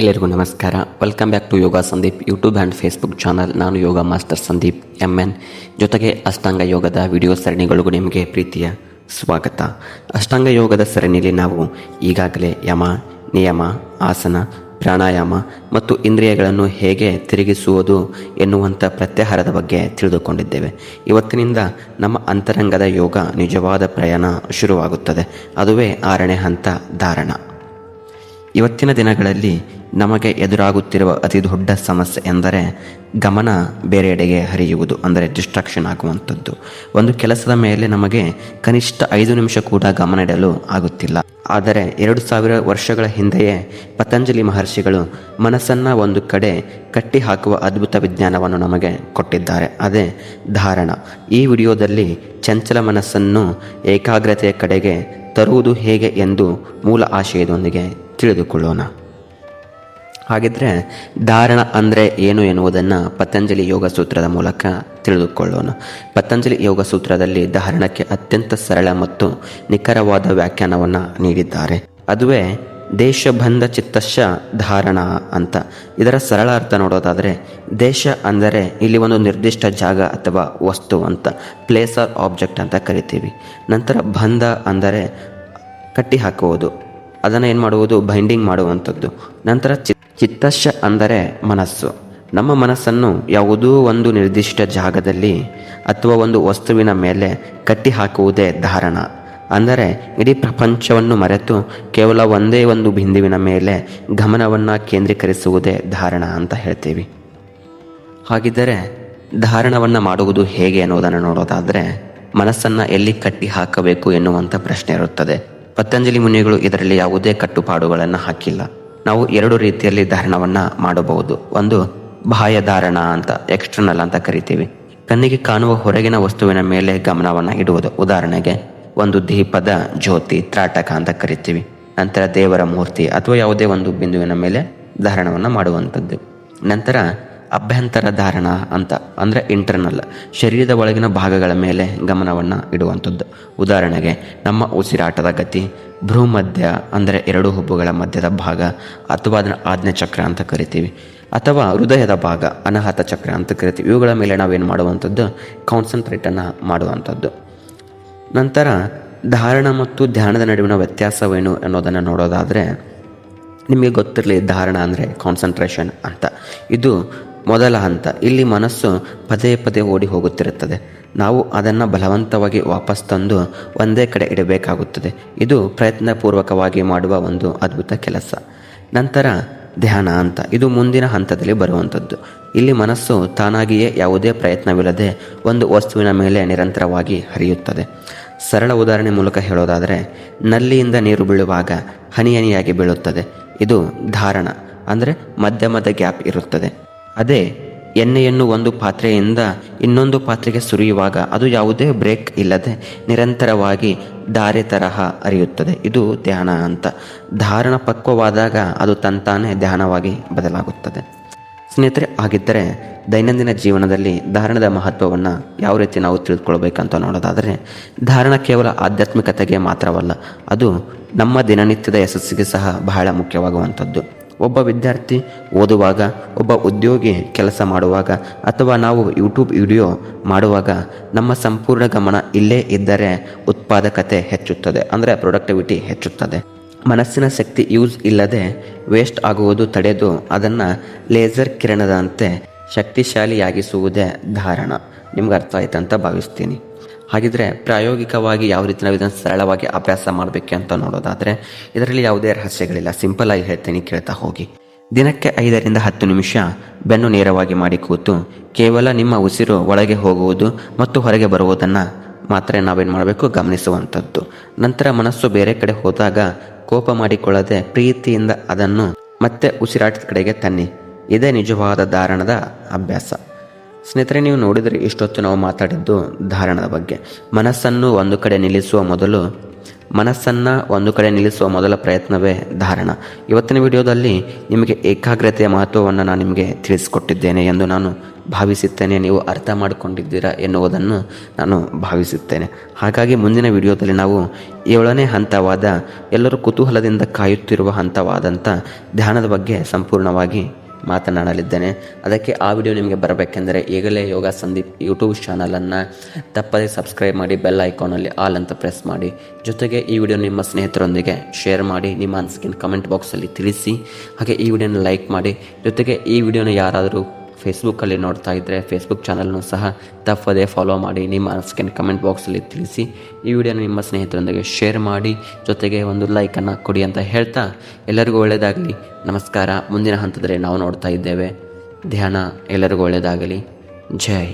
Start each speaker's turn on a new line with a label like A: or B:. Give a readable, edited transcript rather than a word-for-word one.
A: ಎಲ್ಲರಿಗೂ ನಮಸ್ಕಾರ. Welcome back to Yoga Sandeep YouTube and Facebook channel. ನಾನು ಯೋಗ ಮಾಸ್ಟರ್ ಸಂದೀಪ್ MN. ಜೊತೆಗೆ ಅಷ್ಟಾಂಗ ಯೋಗದ ವಿಡಿಯೋ ಸರಣಿಗಳಿಗೂ ನಿಮಗೆ ಪ್ರೀತಿಯ ಸ್ವಾಗತ. ಅಷ್ಟಾಂಗ ಯೋಗದ ಸರಣಿಯಲ್ಲಿ ನಾವು ಈಗಾಗಲೇ ಯಮ, ನಿಯಮ, ಆಸನ, ಪ್ರಾಣಾಯಾಮ ಮತ್ತು ಇಂದ್ರಿಯಗಳನ್ನು ಹೇಗೆ ತಿರುಗಿಸುವುದು ಎನ್ನುವಂಥ ಪ್ರತ್ಯಾಹಾರದ ಬಗ್ಗೆ ತಿಳಿದುಕೊಂಡಿದ್ದೇವೆ. ಇವತ್ತಿನಿಂದ ನಮ್ಮ ಅಂತರಂಗದ ಯೋಗ ನಿಜವಾದ ಪ್ರಯಾಣ ಶುರುವಾಗುತ್ತದೆ. ಅದುವೇ 6ನೇ ಹಂತ, ಧಾರಣ. ಇವತ್ತಿನ ದಿನಗಳಲ್ಲಿ ನಮಗೆ ಎದುರಾಗುತ್ತಿರುವ ಅತಿ ದೊಡ್ಡ ಸಮಸ್ಯೆ ಎಂದರೆ ಗಮನ ಬೇರೆಡೆಗೆ ಹರಿಯುವುದು, ಅಂದರೆ ಡಿಸ್ಟ್ರಾಕ್ಷನ್ ಆಗುವಂಥದ್ದು. ಒಂದು ಕೆಲಸದ ಮೇಲೆ ನಮಗೆ ಕನಿಷ್ಠ 5 ನಿಮಿಷ ಕೂಡ ಗಮನ ಇಡಲು ಆಗುತ್ತಿಲ್ಲ. ಆದರೆ 2000 ವರ್ಷಗಳ ಹಿಂದೆಯೇ ಪತಂಜಲಿ ಮಹರ್ಷಿಗಳು ಮನಸ್ಸನ್ನು ಒಂದು ಕಡೆ ಕಟ್ಟಿ ಹಾಕುವ ಅದ್ಭುತ ವಿಜ್ಞಾನವನ್ನು ನಮಗೆ ಕೊಟ್ಟಿದ್ದಾರೆ. ಅದೇ ಧಾರಣ. ಈ ವಿಡಿಯೋದಲ್ಲಿ ಚಂಚಲ ಮನಸ್ಸನ್ನು ಏಕಾಗ್ರತೆಯ ಕಡೆಗೆ ತರುವುದು ಹೇಗೆ ಎಂದು ಮೂಲ ಆಶಯದೊಂದಿಗೆ ತಿಳಿದುಕೊಳ್ಳೋಣ. ಹಾಗಿದ್ರೆ ಧಾರಣ ಅಂದರೆ ಏನು ಎನ್ನುವುದನ್ನು ಪತಂಜಲಿ ಯೋಗ ಸೂತ್ರದ ಮೂಲಕ ತಿಳಿದುಕೊಳ್ಳೋಣ. ಪತಂಜಲಿ ಯೋಗ ಸೂತ್ರದಲ್ಲಿ ಧಾರಣಕ್ಕೆ ಅತ್ಯಂತ ಸರಳ ಮತ್ತು ನಿಖರವಾದ ವ್ಯಾಖ್ಯಾನವನ್ನು ನೀಡಿದ್ದಾರೆ. ಅದುವೇ ದೇಶಬಂಧ ಚಿತ್ತಶ ಧಾರಣ ಅಂತ. ಇದರ ಸರಳ ಅರ್ಥ ನೋಡೋದಾದರೆ, ದೇಶ ಅಂದರೆ ಇಲ್ಲಿ ಒಂದು ನಿರ್ದಿಷ್ಟ ಜಾಗ ಅಥವಾ ವಸ್ತು ಅಂತ, ಪ್ಲೇಸ್ ಆರ್ ಆಬ್ಜೆಕ್ಟ್ ಅಂತ ಕರಿತೀವಿ. ನಂತರ ಬಂಧ ಅಂದರೆ ಕಟ್ಟಿ ಹಾಕುವುದು, ಅದನ್ನು ಏನು ಮಾಡುವುದು, ಬೈಂಡಿಂಗ್ ಮಾಡುವಂಥದ್ದು. ನಂತರ ಚಿತ್ತಶ ಅಂದರೆ ಮನಸ್ಸು. ನಮ್ಮ ಮನಸ್ಸನ್ನು ಯಾವುದೋ ಒಂದು ನಿರ್ದಿಷ್ಟ ಜಾಗದಲ್ಲಿ ಅಥವಾ ಒಂದು ವಸ್ತುವಿನ ಮೇಲೆ ಕಟ್ಟಿ ಹಾಕುವುದೇ ಧಾರಣ. ಅಂದರೆ ಇಡೀ ಪ್ರಪಂಚವನ್ನು ಮರೆತು ಕೇವಲ ಒಂದೇ ಒಂದು ಬಿಂದುವಿನ ಮೇಲೆ ಗಮನವನ್ನು ಕೇಂದ್ರೀಕರಿಸುವುದೇ ಧಾರಣ ಅಂತ ಹೇಳ್ತೀವಿ. ಹಾಗಿದ್ದರೆ ಧಾರಣವನ್ನು ಮಾಡುವುದು ಹೇಗೆ ಅನ್ನೋದನ್ನು ನೋಡೋದಾದರೆ, ಮನಸ್ಸನ್ನು ಎಲ್ಲಿ ಕಟ್ಟಿ ಹಾಕಬೇಕು ಎನ್ನುವಂಥ ಪ್ರಶ್ನೆ ಇರುತ್ತದೆ. ಪತಂಜಲಿ ಮುನಿಗಳು ಇದರಲ್ಲಿ ಯಾವುದೇ ಕಟ್ಟುಪಾಡುಗಳನ್ನು ಹಾಕಿಲ್ಲ. ನಾವು 2 ರೀತಿಯಲ್ಲಿ ಧಾರಣವನ್ನು ಮಾಡಬಹುದು. ಒಂದು ಬಾಹ್ಯ ಧಾರಣ ಅಂತ, ಎಕ್ಸ್ಟರ್ನಲ್ ಅಂತ ಕರಿತೀವಿ. ಕಣ್ಣಿಗೆ ಕಾಣುವ ಹೊರಗಿನ ವಸ್ತುವಿನ ಮೇಲೆ ಗಮನವನ್ನು ಇಡುವುದು. ಉದಾಹರಣೆಗೆ ಒಂದು ದೀಪದ ಜ್ಯೋತಿ, ತ್ರಾಟಕ ಅಂತ ಕರಿತೀವಿ. ನಂತರ ದೇವರ ಮೂರ್ತಿ ಅಥವಾ ಯಾವುದೇ ಒಂದು ಬಿಂದುವಿನ ಮೇಲೆ ಧಾರಣವನ್ನು ಮಾಡುವಂಥದ್ದು. ನಂತರ ಅಭ್ಯಂತರ ಧಾರಣ ಅಂತ, ಅಂದರೆ ಇಂಟರ್ನಲ್, ಶರೀರದ ಒಳಗಿನ ಭಾಗಗಳ ಮೇಲೆ ಗಮನವನ್ನು ಇಡುವಂಥದ್ದು. ಉದಾಹರಣೆಗೆ ನಮ್ಮ ಉಸಿರಾಟದ ಗತಿ, ಭ್ರೂಮಧ್ಯ ಅಂದರೆ 2 ಹುಬ್ಬುಗಳ ಮಧ್ಯದ ಭಾಗ, ಅಥವಾ ಅದನ್ನು ಆಜ್ಞೆ ಚಕ್ರ ಅಂತ ಕರಿತೀವಿ. ಅಥವಾ ಹೃದಯದ ಭಾಗ, ಅನಾಹತ ಚಕ್ರ ಅಂತ ಕರಿತೀವಿ. ಇವುಗಳ ಮೇಲೆ ನಾವೇನು ಮಾಡುವಂಥದ್ದು, ಕಾನ್ಸಂಟ್ರೇಟನ್ನು ಮಾಡುವಂಥದ್ದು. ನಂತರ ಧಾರಣ ಮತ್ತು ಧ್ಯಾನದ ನಡುವಿನ ವ್ಯತ್ಯಾಸವೇನು ಅನ್ನೋದನ್ನು ನೋಡೋದಾದರೆ, ನಿಮಗೆ ಗೊತ್ತಿರಲಿ, ಧಾರಣ ಅಂದರೆ ಕಾನ್ಸಂಟ್ರೇಷನ್ ಅಂತ. ಇದು ಮೊದಲ ಹಂತ. ಇಲ್ಲಿ ಮನಸ್ಸು ಪದೇ ಪದೇ ಓಡಿ ಹೋಗುತ್ತಿರುತ್ತದೆ. ನಾವು ಅದನ್ನು ಬಲವಂತವಾಗಿ ವಾಪಸ್ ತಂದು ಒಂದೇ ಕಡೆ ಇಡಬೇಕಾಗುತ್ತದೆ. ಇದು ಪ್ರಯತ್ನಪೂರ್ವಕವಾಗಿ ಮಾಡುವ ಒಂದು ಅದ್ಭುತ ಕೆಲಸ. ನಂತರ ಧ್ಯಾನ ಅಂತ, ಇದು ಮುಂದಿನ ಹಂತದಲ್ಲಿ ಬರುವಂಥದ್ದು. ಇಲ್ಲಿ ಮನಸ್ಸು ತಾನಾಗಿಯೇ ಯಾವುದೇ ಪ್ರಯತ್ನವಿಲ್ಲದೆ ಒಂದು ವಸ್ತುವಿನ ಮೇಲೆ ನಿರಂತರವಾಗಿ ಹರಿಯುತ್ತದೆ. ಸರಳ ಉದಾಹರಣೆ ಮೂಲಕ ಹೇಳೋದಾದರೆ, ನಲ್ಲಿಯಿಂದ ನೀರು ಬೀಳುವಾಗ ಹನಿ ಹನಿಯಾಗಿ ಬೀಳುತ್ತದೆ. ಇದು ಧಾರಣ, ಅಂದರೆ ಮಧ್ಯಮದ ಗ್ಯಾಪ್ ಇರುತ್ತದೆ. ಅದೇ ಎಣ್ಣೆಯನ್ನು ಒಂದು ಪಾತ್ರೆಯಿಂದ ಇನ್ನೊಂದು ಪಾತ್ರೆಗೆ ಸುರಿಯುವಾಗ ಅದು ಯಾವುದೇ ಬ್ರೇಕ್ ಇಲ್ಲದೆ ನಿರಂತರವಾಗಿ ಧಾರೆ ತರಹ ಹರಿಯುತ್ತದೆ. ಇದು ಧ್ಯಾನ ಅಂತ. ಧಾರಣ ಪಕ್ವವಾದಾಗ ಅದು ತಂತಾನೇ ಧ್ಯಾನವಾಗಿ ಬದಲಾಗುತ್ತದೆ. ಸ್ನೇಹಿತರೆ, ಆಗಿದ್ದರೆ ದೈನಂದಿನ ಜೀವನದಲ್ಲಿ ಧಾರಣದ ಮಹತ್ವವನ್ನು ಯಾವ ರೀತಿ ನಾವು ತಿಳಿದುಕೊಳ್ಬೇಕಂತ ನೋಡೋದಾದರೆ, ಧಾರಣ ಕೇವಲ ಆಧ್ಯಾತ್ಮಿಕತೆಗೆ ಮಾತ್ರವಲ್ಲ, ಅದು ನಮ್ಮ ದಿನನಿತ್ಯದ ಯಶಸ್ಸಿಗೆ ಸಹ ಬಹಳ ಮುಖ್ಯವಾಗುವಂಥದ್ದು. ಒಬ್ಬ ವಿದ್ಯಾರ್ಥಿ ಓದುವಾಗ, ಒಬ್ಬ ಉದ್ಯೋಗಿ ಕೆಲಸ ಮಾಡುವಾಗ, ಅಥವಾ ನಾವು ಯೂಟ್ಯೂಬ್ ವಿಡಿಯೋ ಮಾಡುವಾಗ ನಮ್ಮ ಸಂಪೂರ್ಣ ಗಮನ ಇಲ್ಲೇ ಇದ್ದರೆ ಉತ್ಪಾದಕತೆ ಹೆಚ್ಚುತ್ತದೆ, ಅಂದರೆ ಪ್ರೊಡಕ್ಟಿವಿಟಿ ಹೆಚ್ಚುತ್ತದೆ. ಮನಸ್ಸಿನ ಶಕ್ತಿ ಯೂಸ್ ಇಲ್ಲದೆ ವೇಸ್ಟ್ ಆಗುವುದು ತಡೆದು ಅದನ್ನು ಲೇಸರ್ ಕಿರಣದಂತೆ ಶಕ್ತಿಶಾಲಿಯಾಗಿಸುವುದೇ ಧಾರಣ. ನಿಮ್ಗೆ ಅರ್ಥ ಆಯ್ತು ಅಂತ ಭಾವಿಸ್ತೀನಿ. ಹಾಗಿದ್ರೆ ಪ್ರಾಯೋಗಿಕವಾಗಿ ಯಾವ ರೀತಿ ನಾವು ಇದನ್ನು ಸರಳವಾಗಿ ಅಭ್ಯಾಸ ಮಾಡಬೇಕು ಅಂತ ನೋಡೋದಾದರೆ, ಇದರಲ್ಲಿ ಯಾವುದೇ ರಹಸ್ಯಗಳಿಲ್ಲ. ಸಿಂಪಲ್ ಆಗಿ ಹೇಳ್ತೀನಿ, ಕೇಳ್ತಾ ಹೋಗಿ. ದಿನಕ್ಕೆ 5 ರಿಂದ 10 ನಿಮಿಷ ಬೆನ್ನು ನೇರವಾಗಿ ಮಾಡಿ ಕೂತು ಕೇವಲ ನಿಮ್ಮ ಉಸಿರು ಒಳಗೆ ಹೋಗುವುದು ಮತ್ತು ಹೊರಗೆ ಬರುವುದನ್ನು ಮಾತ್ರ ನಾವೇನು ಮಾಡಬೇಕು, ಗಮನಿಸುವಂಥದ್ದು. ನಂತರ ಮನಸ್ಸು ಬೇರೆ ಕಡೆ ಹೋದಾಗ ಕೋಪ ಮಾಡಿಕೊಳ್ಳದೆ ಪ್ರೀತಿಯಿಂದ ಅದನ್ನು ಮತ್ತೆ ಉಸಿರಾಟದ ಕಡೆಗೆ ತನ್ನಿ. ಇದೇ ನಿಜವಾದ ಧಾರಣದ ಅಭ್ಯಾಸ. ಸ್ನೇಹಿತರೆ, ನೀವು ನೋಡಿದರೆ ಇಷ್ಟೊತ್ತು ನಾವು ಮಾತಾಡಿದ್ದು ಧಾರಣದ ಬಗ್ಗೆ. ಮನಸ್ಸನ್ನು ಒಂದು ಕಡೆ ನಿಲ್ಲಿಸುವ ಮೊದಲ ಪ್ರಯತ್ನವೇ ಧಾರಣ. ಇವತ್ತಿನ ವಿಡಿಯೋದಲ್ಲಿ ನಿಮಗೆ ಏಕಾಗ್ರತೆಯ ಮಹತ್ವವನ್ನು ನಾನು ನಿಮಗೆ ತಿಳಿಸಿಕೊಟ್ಟಿದ್ದೇನೆ ಎಂದು ನಾನು ಭಾವಿಸುತ್ತೇನೆ. ನೀವು ಅರ್ಥ ಮಾಡಿಕೊಂಡಿದ್ದೀರಾ ಎನ್ನುವುದನ್ನು ನಾನು ಭಾವಿಸುತ್ತೇನೆ. ಹಾಗಾಗಿ ಮುಂದಿನ ವಿಡಿಯೋದಲ್ಲಿ ನಾವು 7ನೇ ಹಂತವಾದ ಎಲ್ಲರೂ ಕುತೂಹಲದಿಂದ ಕಾಯುತ್ತಿರುವ ಹಂತವಾದಂಥ ಧ್ಯಾನದ ಬಗ್ಗೆ ಸಂಪೂರ್ಣವಾಗಿ ಮಾತನಾಡಲಿದ್ದೇನೆ. ಅದಕ್ಕೆ ಆ ವಿಡಿಯೋ ನಿಮಗೆ ಬರಬೇಕೆಂದರೆ ಈಗಲೇ ಯೋಗ ಸಂದೀಪ್ ಯೂಟ್ಯೂಬ್ ಚಾನಲನ್ನು ತಪ್ಪದೇ ಸಬ್ಸ್ಕ್ರೈಬ್ ಮಾಡಿ, ಬೆಲ್ ಐಕಾನಲ್ಲಿ ಆಲ್ ಅಂತ ಪ್ರೆಸ್ ಮಾಡಿ. ಜೊತೆಗೆ ಈ ವಿಡಿಯೋ ನಿಮ್ಮ ಸ್ನೇಹಿತರೊಂದಿಗೆ ಶೇರ್ ಮಾಡಿ, ನಿಮ್ಮ ಅನಿಸಿಕೆಯನ್ನು ಕಮೆಂಟ್ ಬಾಕ್ಸಲ್ಲಿ ತಿಳಿಸಿ. ಹಾಗೆ ಈ ವಿಡಿಯೋನ ಲೈಕ್ ಮಾಡಿ. ಜೊತೆಗೆ ಈ ವಿಡಿಯೋನ ಯಾರಾದರೂ ಫೇಸ್ಬುಕ್ಕಲ್ಲಿ ನೋಡ್ತಾ ಇದ್ದರೆ ಫೇಸ್ಬುಕ್ ಚಾನಲ್ನು ಸಹ ತಪ್ಪದೇ ಫಾಲೋ ಮಾಡಿ, ನಿಮ್ಮ ಅನಿಸಿಕೆಯನ್ನು ಕಮೆಂಟ್ ಬಾಕ್ಸಲ್ಲಿ ತಿಳಿಸಿ. ಈ ವಿಡಿಯೋನ ನಿಮ್ಮ ಸ್ನೇಹಿತರೊಂದಿಗೆ ಶೇರ್ ಮಾಡಿ, ಜೊತೆಗೆ ಒಂದು ಲೈಕನ್ನು ಕೊಡಿ ಅಂತ ಹೇಳ್ತಾ ಎಲ್ಲರಿಗೂ ಒಳ್ಳೆಯದಾಗಲಿ. ನಮಸ್ಕಾರ. ಮುಂದಿನ ಹಂತದಲ್ಲಿ ನಾವು ನೋಡ್ತಾ ಇದ್ದೇವೆ ಧ್ಯಾನ. ಎಲ್ಲರಿಗೂ ಒಳ್ಳೆಯದಾಗಲಿ. ಜೈ.